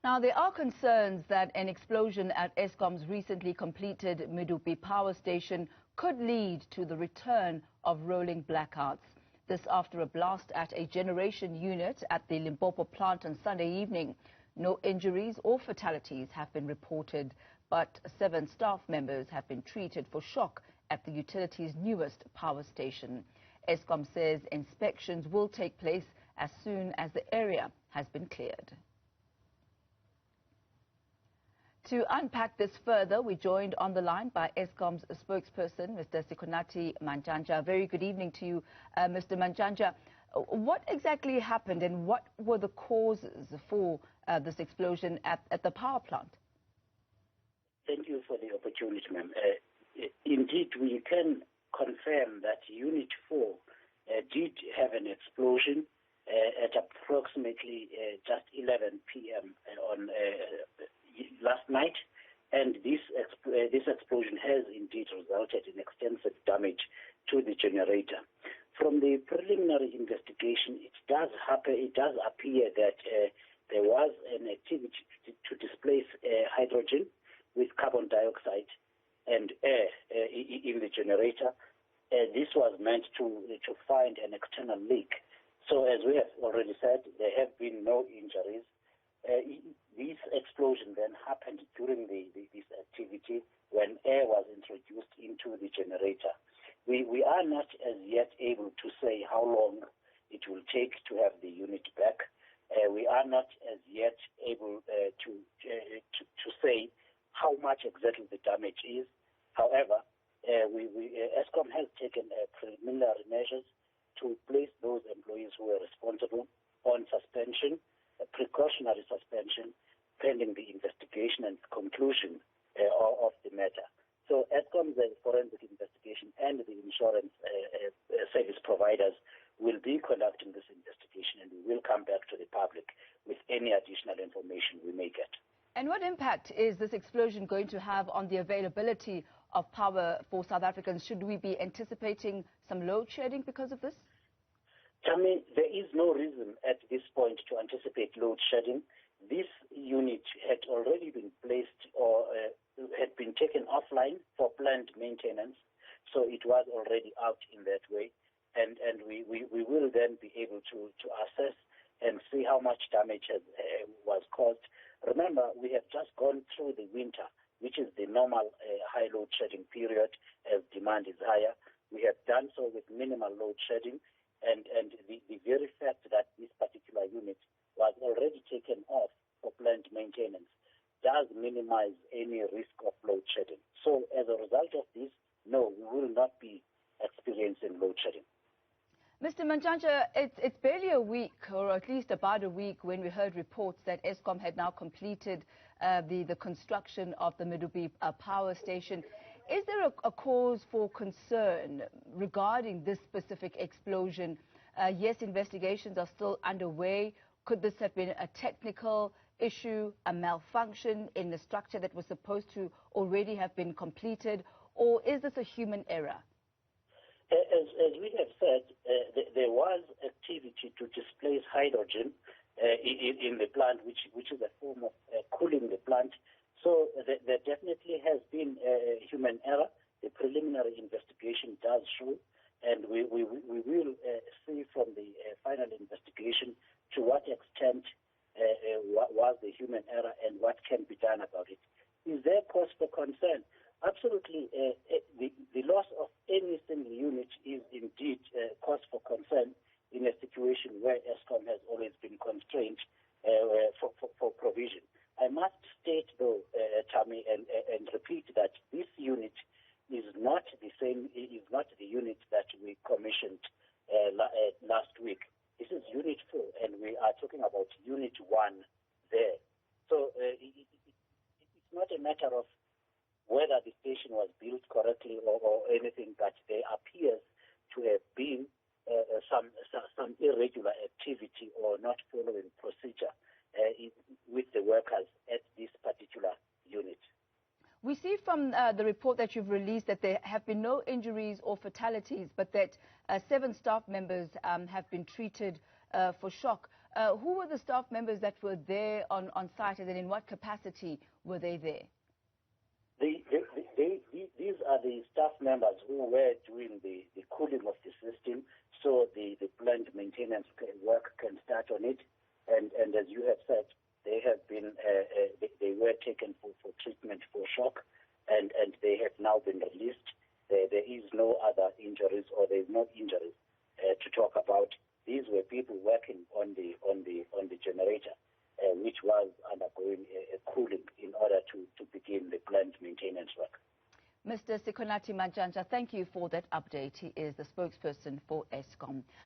Now, there are concerns that an explosion at Eskom's recently completed Medupi Power Station could lead to the return of rolling blackouts. This after a blast at a generation unit at the Limpopo plant on Sunday evening. No injuries or fatalities have been reported, but 7 staff members have been treated for shock at the utility's newest power station. Eskom says inspections will take place as soon as the area has been cleared. To unpack this further, we're joined on the line by Eskom's spokesperson, Mr. Sikonathi Mantshantsha. Very good evening to you, Mr. Mantshantsha. What exactly happened and what were the causes for this explosion at the power plant? Thank you for the opportunity, ma'am. Indeed, we can confirm that Unit 4 did have an explosion at approximately just 11 p.m. on last night, and this explosion has indeed resulted in extensive damage to the generator. From the preliminary investigation, it does appear that there was an activity to displace hydrogen with carbon dioxide and air in the generator. This was meant to find an external leak. So, as we have already said, there have been no injuries. This explosion then happened during this activity when air was introduced into the generator. We are not as yet able to say how long it will take to have the unit back. We are not as yet able to say how much exactly the damage is. However, Eskom has taken preliminary measures to place those employees who were responsible on suspension, a precautionary suspension, pending the investigation and conclusion of the matter. So Eskom's forensic investigation and the insurance service providers will be conducting this investigation, and we will come back to the public with any additional information we may get. And what impact is this explosion going to have on the availability of power for South Africans? Should we be anticipating some load shedding because of this? Tammy, there is no reason at this point to anticipate load shedding. This unit had already been placed or had been taken offline for planned maintenance, so it was already out in that way. And we will then be able to assess and see how much damage was caused. Remember, we have just gone through the winter, which is the normal high load shedding period as demand is higher. We have done so with minimal load shedding, and the very fact that this particular unit was already taken off for planned maintenance does minimize any risk of load shedding. So as a result of this, no, we will not be experiencing load shedding. Mr. Mantshantsha, it's barely a week, or at least about a week, when we heard reports that Eskom had now completed the construction of the Medupi Power Station. Is there a cause for concern regarding this specific explosion? Yes, investigations are still underway. Could this have been a technical issue, a malfunction in the structure that was supposed to already have been completed, or is this a human error? As we have said, there was activity to displace hydrogen in the plant, which is a form of cooling the plant. So there definitely has been a human error. The preliminary investigation does show, and we will see from the final investigation to what extent was the human error and what can be done about it. Is there cause for concern? Absolutely. The loss of any single unit is indeed cause for concern in a situation where Eskom has always been constrained for provision. I must state, though, Tammy, and repeat that this unit is not the same. It is not the unit that we commissioned last week. This is Unit 4, and we are talking about Unit 1 there. So it's not a matter of whether the station was built correctly or anything, but there appears to have been some irregular activity or not following procedure with the workers at this particular unit. We see from the report that you've released that there have been no injuries or fatalities, but that 7 staff members have been treated for shock. Who were the staff members that were there on site, and in what capacity were they there? These are the staff members who were doing the cooling of the system, so the plant maintenance work can start on it. And as you have said, they have been they were taken for treatment for shock, and they have now been released. There is no other injuries, or there is no injuries to talk about. These were people working on the generator, which was undergoing a cooling in order to begin the plant maintenance work. Mr. Sikonathi Mantshantsha, thank you for that update. He is the spokesperson for Eskom.